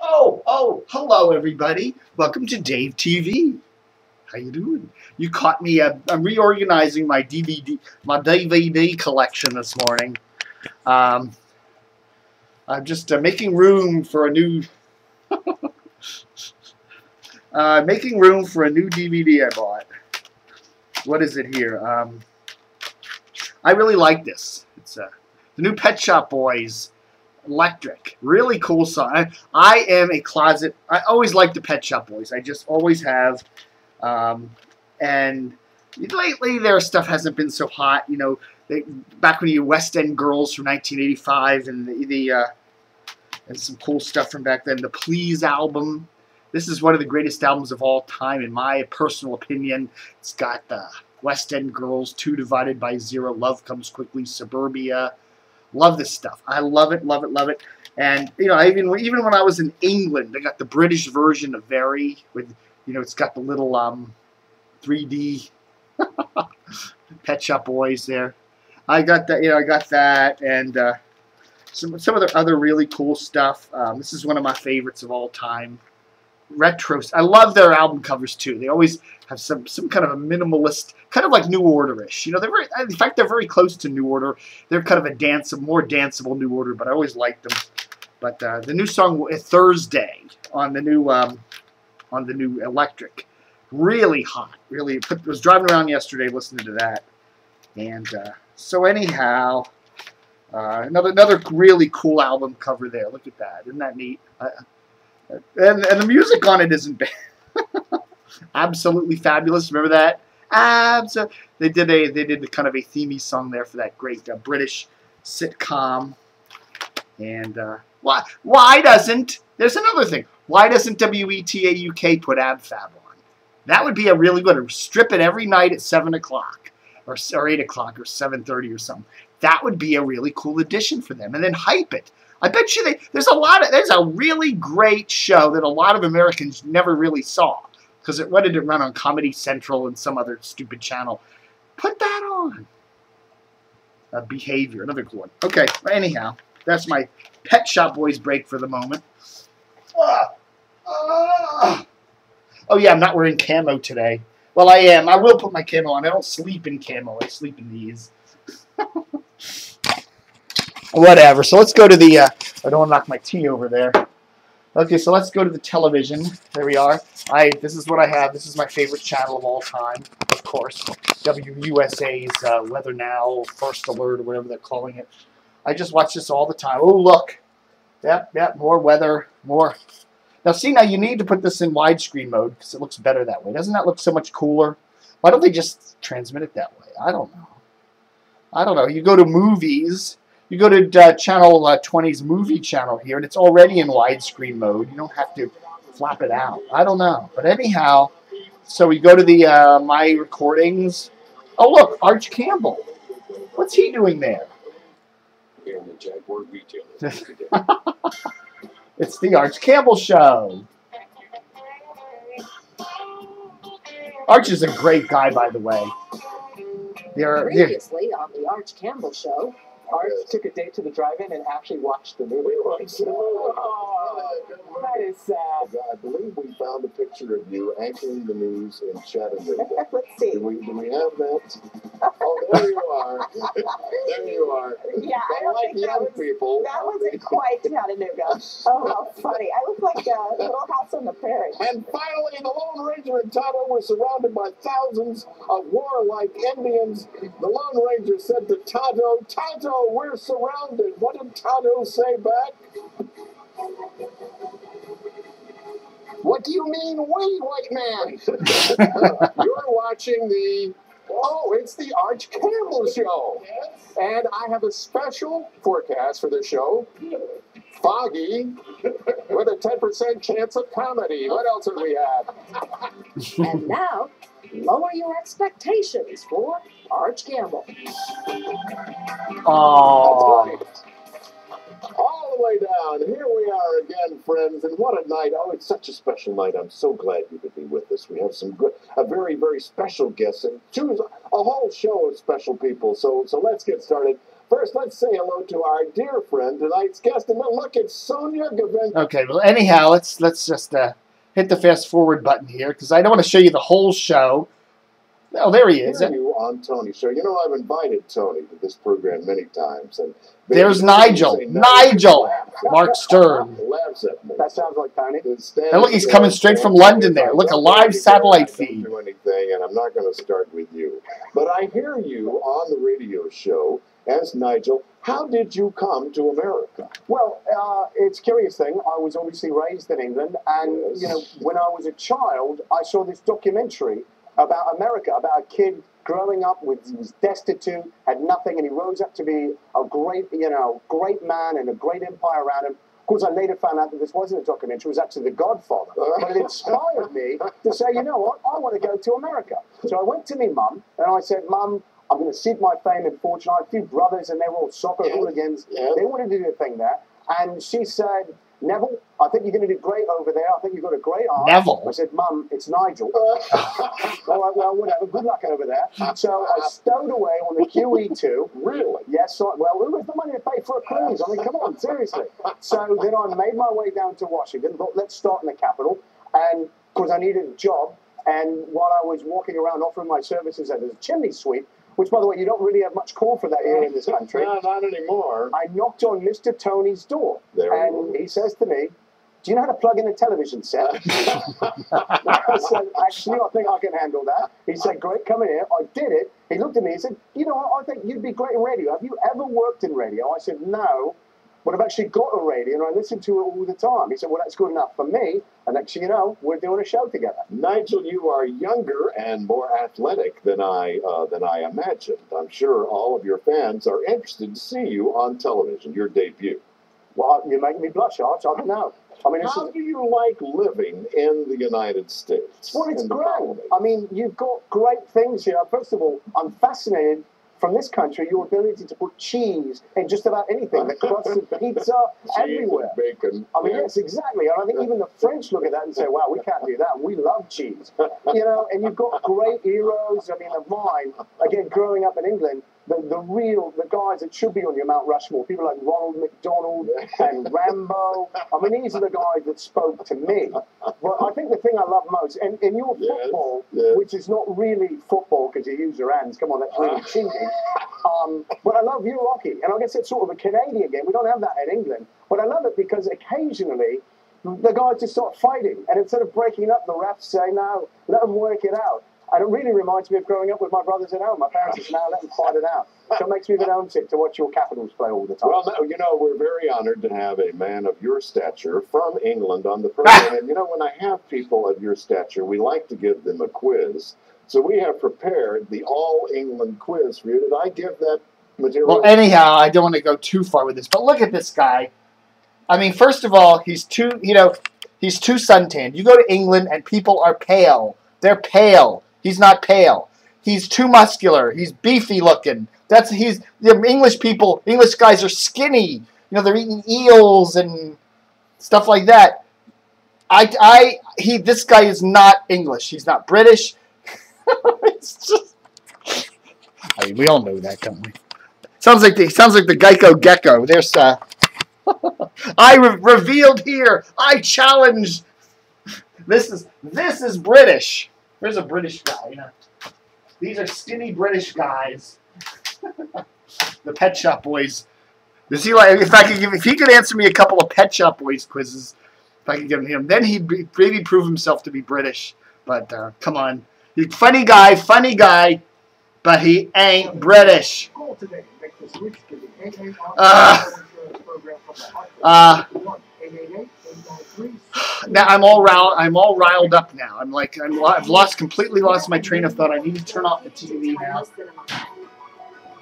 Hello everybody. Welcome to Dave TV. How you doing? You caught me. I'm reorganizing my DVD collection this morning. I'm just making room for a new DVD I bought. What is it here? I really like this. It's the new Pet Shop Boys. Electric. Really cool song. I am a closet. I always liked the Pet Shop Boys. I just always have. And lately their stuff hasn't been so hot. You know, back when you West End Girls from 1985 and and some cool stuff from back then. The Please album. This is one of the greatest albums of all time, in my personal opinion. It's got the West End Girls, 2 Divided by 0, Love Comes Quickly, Suburbia. Love this stuff. I love it, love it, love it. And you know, even when I was in England, they got the British version of Very, with it's got the little 3D Pet Shop Boys there. I got that. I got that, and some of the other really cool stuff. This is one of my favorites of all time. Retro. I love their album covers too. They always have some kind of a minimalist, kind of like New Order-ish. They're in fact, they're very close to New Order. They're kind of a more danceable New Order, but I always liked them. But the new song Thursday on the new Electric, really hot. Really, was driving around yesterday listening to that, and so anyhow, another really cool album cover there. Look at that. Isn't that neat? And the music on it isn't bad. Absolutely fabulous. Remember that? They did kind of a themey song there for that great British sitcom. And why doesn't? There's another thing. Why doesn't WETA-UK put AbFab on? That would be a really good. Strip it every night at 7 o'clock or 8 o'clock or 7:30 or something. That would be a really cool addition for them. And then hype it. I bet you there's a really great show that a lot of Americans never really saw, because what did it run on? Comedy Central and some other stupid channel. Put that on. Behavior, another cool one. Okay, anyhow, that's my Pet Shop Boys break for the moment. Oh yeah, I'm not wearing camo today. Well, I am. I will put my camo on. I don't sleep in camo. I sleep in these. Whatever. So let's go to the. I don't want to knock my tea over there. Okay, so let's go to the television. There we are. This is what I have. This is my favorite channel of all time, of course. WUSA's Weather Now, First Alert, or whatever they're calling it. I just watch this all the time. Oh, look. Yep, more weather, more. Now, see, now you need to put this in widescreen mode because it looks better that way. Doesn't that look so much cooler? Why don't they just transmit it that way? I don't know. You go to movies. You go to channel 20's movie channel here, and it's already in widescreen mode. You don't have to flap it out. I don't know. But anyhow, so we go to the My Recordings. Oh, look, Arch Campbell. What's he doing there? The Jaguar retailer. It's the Arch Campbell Show. Arch is a great guy, by the way. Previously on the Arch Campbell Show, Arch took a date to the drive-in and actually watched the movie. That is sad. I believe we found a picture of you anchoring the news in Chattanooga. Let's see. Do we have that? Oh, there you are. There you are. Yeah, I don't like think young people. that wasn't quite Chattanooga. Oh, how funny. I look like a Little House on the Prairie. And finally, the Lone Ranger and Tonto were surrounded by thousands of warlike Indians. The Lone Ranger said to Tonto, "Tonto, we're surrounded." What did Tonto say back? What do you mean, we, white man? You're watching it's the Arch Campbell Show. And I have a special forecast for the show. Foggy, with a 10% chance of comedy. What else have we had? And now, lower your expectations for Arch Campbell. Oh. That's right. All the way down. Here we are again, friends, and what a night. Oh, it's such a special night. I'm so glad you could be with us. We have a very, very special guest, and choose a whole show of special people. So let's get started. First, let's say hello to our dear friend, tonight's guest, and then look at Sonia Gavin. Okay, well, anyhow, let's just hit the fast forward button here because I don't want to show you the whole show. Oh, there he is. Hear you on Tony's show. You know, I've invited Tony to this program many times, and there's Nigel. Nigel, Marc Sterne. Laughs at me. That sounds like Tony. And look, he's coming straight from London there. Look, a live satellite feed. I don't do anything, and I'm not going to start with you. But I hear you on the radio show as Nigel. How did you come to America? Well, it's a curious thing. I was obviously raised in England, and you know, when I was a child, I saw this documentary about America, about a kid growing up with, he was destitute, had nothing, and he rose up to be a great, you know, great man and a great empire around him. Of course, I later found out that this wasn't a documentary, it was actually The Godfather. But it inspired me to say, you know what, I want to go to America. So I went to my mum, and I said, Mum, I'm going to seek my fame and fortune. I had a few brothers, and they were all soccer hooligans. They wanted to do a thing there. And she said, Neville, I think you're going to do great over there. I think you've got a great arm. Neville? I said, Mum, it's Nigel. All right, well, whatever. Good luck over there. So I stowed away on the QE2. Really? Yes. Well, who has the money to pay for a cruise? I mean, come on, seriously. So then I made my way down to Washington. Thought, let's start in the capital. And, of course, I needed a job. And while I was walking around offering my services as a chimney sweep, which, by the way, you don't really have much call for that here in this country. No, not anymore. I knocked on Mr. Tony's door, and he says to me, do you know how to plug in a television set? I said, actually, I think I can handle that. He said, great, come in here. I did it. He looked at me and said, you know what, I think you'd be great in radio. Have you ever worked in radio? I said, no, but I've actually got a radio, and I listen to it all the time. He said, well, that's good enough for me. And next thing you know, we're doing a show together. Nigel, you are younger and more athletic than I imagined. I'm sure all of your fans are interested to see you on television, your debut. Well, you make me blush, Arch. I don't know. I mean, how do you like living in the United States? Well, it's great. I mean, you've got great things here. First of all, I'm fascinated from this country, your ability to put cheese in just about anything. The crust of pizza, everywhere. Cheese and bacon. I mean, yes, exactly. And I think even the French look at that and say, wow, we can't do that. We love cheese. You know, and you've got great heroes. I mean, of mine, again, growing up in England, the guys that should be on your Mount Rushmore, people like Ronald McDonald and Rambo. I mean, these are the guys that spoke to me. But I think the thing I love most, and in your football, which is not really football because you use your hands, come on, that's really cheating. But I love your hockey, and I guess it's sort of a Canadian game. We don't have that in England, but I love it because occasionally the guys just start fighting, and instead of breaking up, the refs say, no, let them work it out. And it really reminds me of growing up with my brothers at home. My parents just now let them fight it out. So it makes me a bit homesick to watch your Capitals play all the time. Well, no, you know, we're very honored to have a man of your stature from England on the program. And, you know, when I have people of your stature, we like to give them a quiz. So we have prepared the All-England quiz for you. Did I give that material? Well, anyhow, I don't want to go too far with this, but look at this guy. I mean, first of all, he's too suntanned. You go to England and people are pale. They're pale. He's not pale. He's too muscular. He's beefy looking. The English guys are skinny. You know, they're eating eels and stuff like that. This guy is not English. He's not British. It's just, I mean, we all know that, don't we? Sounds like the Geico Gecko. There's I revealed here. I challenge. This is British. There's a British guy. You know, these are skinny British guys. The Pet Shop Boys. Does he like? If he could answer me a couple of Pet Shop Boys quizzes, if I could give him, then he'd maybe prove himself to be British. But come on, he's funny guy, but he ain't British. Now I'm all riled up now. I've completely lost my train of thought. I need to turn off the TV now.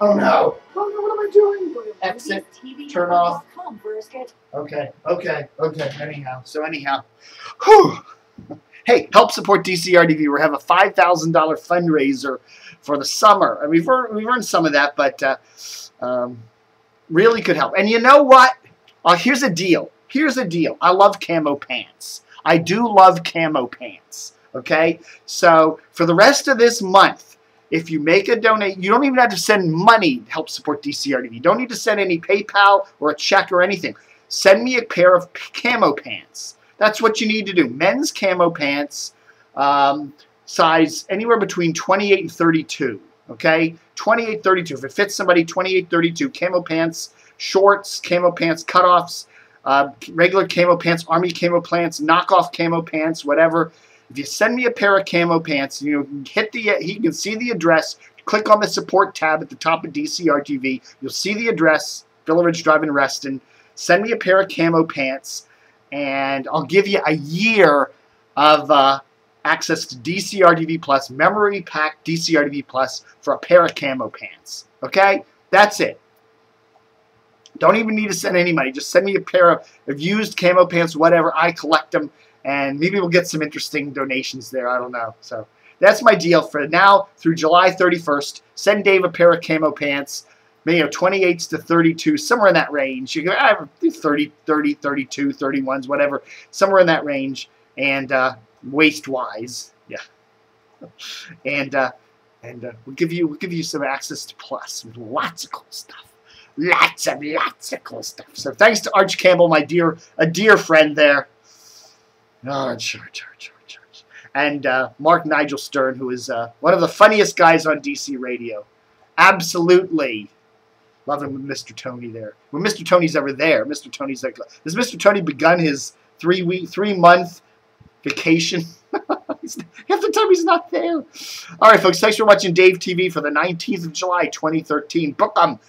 Oh no! Oh no! What am I doing? Exit. Turn off. Okay. Anyhow. Whew. Hey, help support DCRTV. We have a $5,000 fundraiser for the summer. And we've earned some of that, but really could help. And you know what? Here's a deal. I love camo pants. I do love camo pants. Okay? So for the rest of this month, if you make a donation, you don't even have to send money to help support DCRTV. You don't need to send any PayPal or a check or anything. Send me a pair of camo pants. That's what you need to do. Men's camo pants, size anywhere between 28 and 32. Okay, 28, 32. If it fits somebody, 28, 32. Camo pants, shorts, camo pants, cutoffs, regular camo pants, army camo pants, knockoff camo pants, whatever. If you send me a pair of camo pants, you know, hit the, you can see the address. Click on the support tab at the top of DCRTV. You'll see the address, Villa Ridge Drive in Reston. Send me a pair of camo pants, and I'll give you a year of access to DCRTV Plus, memory pack DCRTV Plus for a pair of camo pants. Okay? That's it. Don't even need to send any money. Just send me a pair of used camo pants, whatever. I collect them, and maybe we'll get some interesting donations there. I don't know. So that's my deal for now through July 31st. Send Dave a pair of camo pants. You know, 28s to 32, somewhere in that range. You can have 30, 32, 31s, whatever, somewhere in that range. And waist-wise, yeah. And we'll give you some access to Plus with lots of cool stuff, lots of cool stuff. So thanks to Arch Campbell, a dear friend there. Oh, George. And Marc Nigel Sterne, who is one of the funniest guys on DC radio. Absolutely. Love him with Mr. Tony there. When Mr. Tony's ever there, Mr. Tony's like, has Mr. Tony begun his 3-month vacation? Half the time he's not there. All right, folks, thanks for watching Dave TV for the 19th of July, 2013. Book 'em.